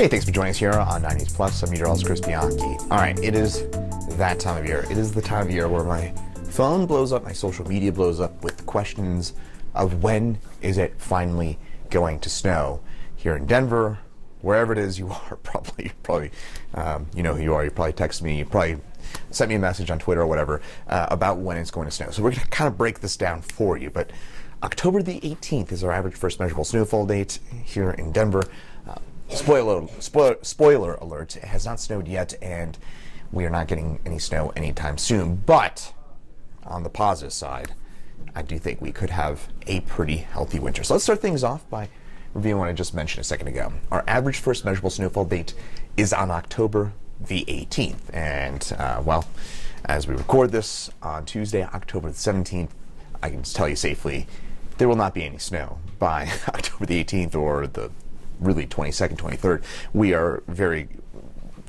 Hey, thanks for joining us here on 90s Plus. I'm meteorologist Chris Bianchi. All right, it is that time of year. It is the time of year where my phone blows up, my social media blows up with questions of when is it finally going to snow here in Denver, wherever it is you are. Probably, you know who you are. You probably text me. You probably sent me a message on Twitter or whatever about when it's going to snow. So we're going to kind of break this down for you. But October the 18th is our average first measurable snowfall date here in Denver. Spoiler alert, it has not snowed yet, and we are not getting any snow anytime soon. But on the positive side, I do think we could have a pretty healthy winter. So let's start things off by reviewing what I just mentioned a second ago. Our average first measurable snowfall date is on October the 18th. And, well, as we record this on Tuesday, October the 17th, I can just tell you safely, there will not be any snow by October the 18th or the really 22nd, 23rd. We are very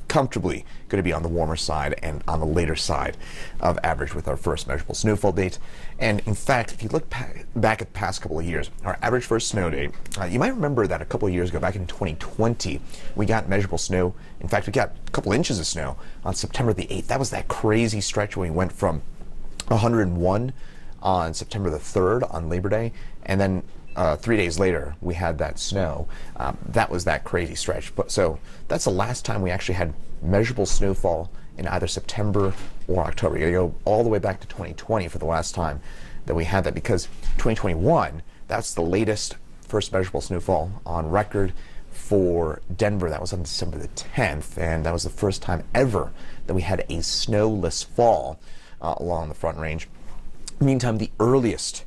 comfortably going to be on the warmer side and on the later side of average with our first measurable snowfall date. And in fact, if you look back at the past couple of years, our average first snow date, you might remember that a couple of years ago, back in 2020, we got measurable snow. In fact, we got a couple inches of snow on September the 8th. That was that crazy stretch when we went from 101 on September the 3rd on Labor Day, and then 3 days later, we had that snow. That was that crazy stretch. So that's the last time we actually had measurable snowfall in either September or October. You go all the way back to 2020 for the last time that we had that, because 2021, that's the latest first measurable snowfall on record for Denver. That was on December the 10th, and that was the first time ever that we had a snowless fall along the Front Range. Meantime, the earliest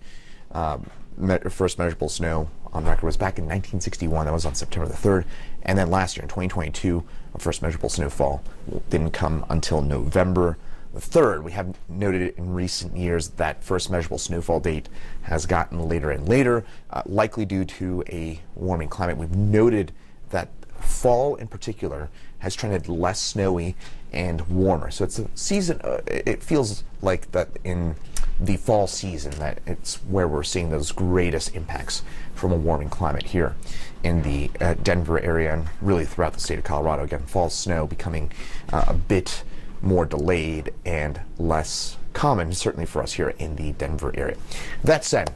first measurable snow on record was back in 1961. That was on September the 3rd. And then last year, in 2022, our first measurable snowfall didn't come until November the 3rd. We have noted in recent years that first measurable snowfall date has gotten later and later, likely due to a warming climate. We've noted that fall in particular has trended less snowy and warmer. So it's a season, it feels like that in the fall season that it's where we're seeing those greatest impacts from a warming climate here in the Denver area and really throughout the state of Colorado. Again, fall snow becoming a bit more delayed and less common, certainly for us here in the Denver area. That said,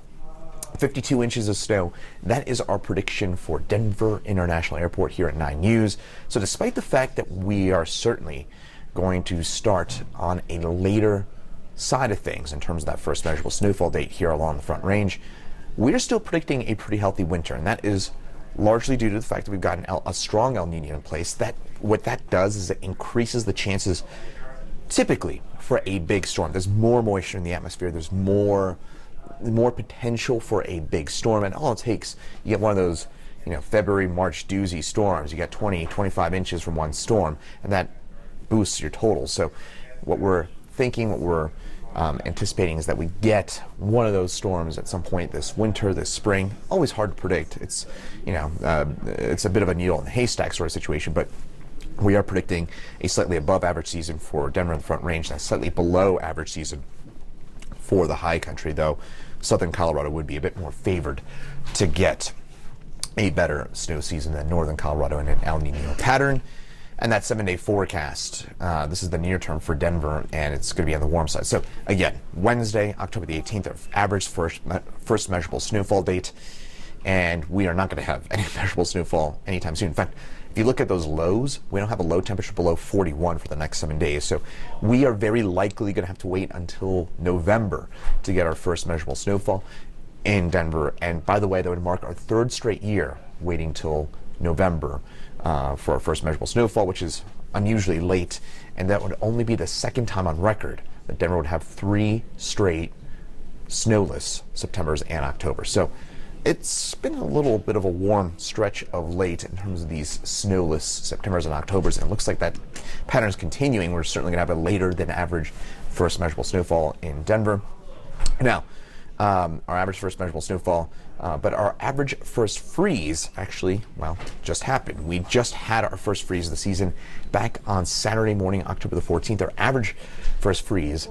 52 inches of snow, that is our prediction for Denver International Airport here at 9 News. So despite the fact that we are certainly going to start on a later side of things in terms of that first measurable snowfall date here along the Front Range, we're still predicting a pretty healthy winter, and that is largely due to the fact that we've got a strong El Nino in place. That what that does is it increases the chances typically for a big storm. There's more moisture in the atmosphere, there's more potential for a big storm, and all it takes, you get one of those, you know, February, March doozy storms. You get 20, 25 inches from one storm, and that boosts your total. So what we're thinking, what we're anticipating is that we get one of those storms at some point this winter, this spring. Always hard to predict. It's, you know, it's a bit of a needle in the haystack sort of situation, but we are predicting a slightly above average season for Denver and the Front Range, and a slightly below average season for the high country, though southern Colorado would be a bit more favored to get a better snow season than northern Colorado in an El Nino pattern. And that 7-day forecast, this is the near term for Denver, and it's going to be on the warm side. So again, Wednesday, October the 18th, our average first measurable snowfall date, and we are not going to have any measurable snowfall anytime soon. In fact, if you look at those lows, we don't have a low temperature below 41 for the next 7 days. So we are very likely going to have to wait until November to get our first measurable snowfall in Denver. And by the way, that would mark our third straight year waiting till November for our first measurable snowfall, which is unusually late. And that would only be the second time on record that Denver would have 3 straight snowless Septembers and Octobers. So it's been a little bit of a warm stretch of late in terms of these snowless Septembers and Octobers, and it looks like that pattern is continuing. We're certainly going to have a later than average first measurable snowfall in Denver. Now, our average first measurable snowfall, but our average first freeze actually, well, just happened. We just had our first freeze of the season back on Saturday morning, October the 14th. Our average first freeze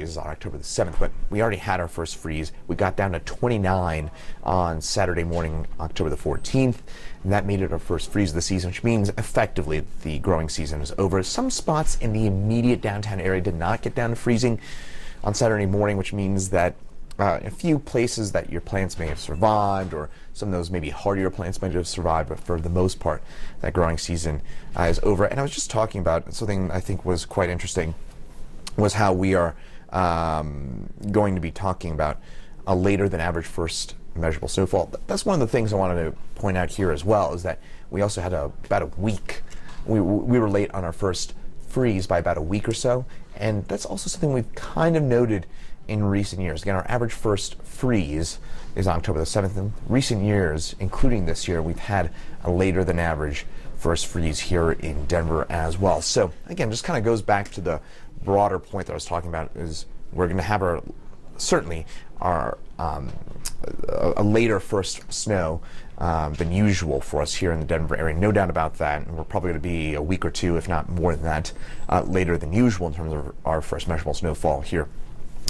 is on October the 7th, but we already had our first freeze. We got down to 29 on Saturday morning, October the 14th, and that made it our first freeze of the season, which means effectively the growing season is over. Some spots in the immediate downtown area did not get down to freezing on Saturday morning, which means that a few places that your plants may have survived, or some of those maybe hardier plants might have survived, but for the most part, that growing season is over. And I was just talking about something I think was quite interesting, was how we are going to be talking about a later than average first measurable snowfall. That's one of the things I wanted to point out here as well, is that we also had about a week. We were late on our first freeze by about a week or so, and that's also something we've kind of noted in recent years. Again, our average first freeze is October the 7th. In recent years, including this year, we've had a later than average first freeze here in Denver as well. So again, just kind of goes back to the broader point that I was talking about, is we're going to have a later first snow than usual for us here in the Denver area. No doubt about that. And we're probably going to be a week or two, if not more than that, later than usual in terms of our first measurable snowfall here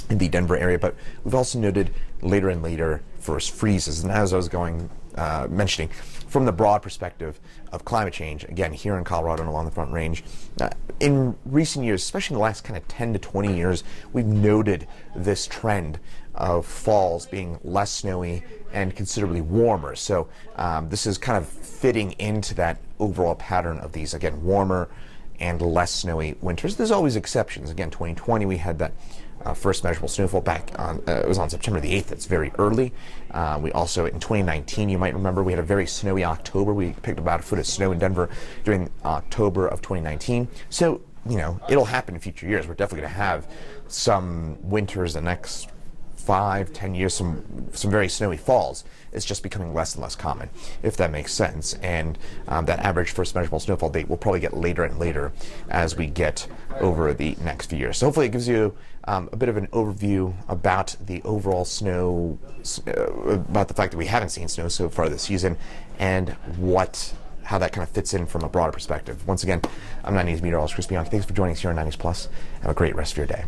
in the Denver area. But we've also noted later and later first freezes. And as I was mentioning, from the broad perspective of climate change, again, here in Colorado and along the Front Range, in recent years, especially in the last kind of 10 to 20 years, we've noted this trend of falls being less snowy and considerably warmer. So this is kind of fitting into that overall pattern of these, again, warmer and less snowy winters. There's always exceptions. Again, 2020, we had that first measurable snowfall back on, it was on September the 8th. That's very early. We also, in 2019, you might remember, we had a very snowy October. We picked up about a foot of snow in Denver during October of 2019. So, you know, it'll happen in future years. We're definitely going to have some winters the next 5-10 years, some very snowy falls. It's just becoming less and less common, if that makes sense. And that average first measurable snowfall date will probably get later and later as we get over the next few years. So hopefully it gives you a bit of an overview about the overall snow, about the fact that we haven't seen snow so far this season, and how that kind of fits in from a broader perspective. Once again, I'm 90s meteorologist Chris Bianchi. Thanks for joining us here on 90s Plus. Have a great rest of your day.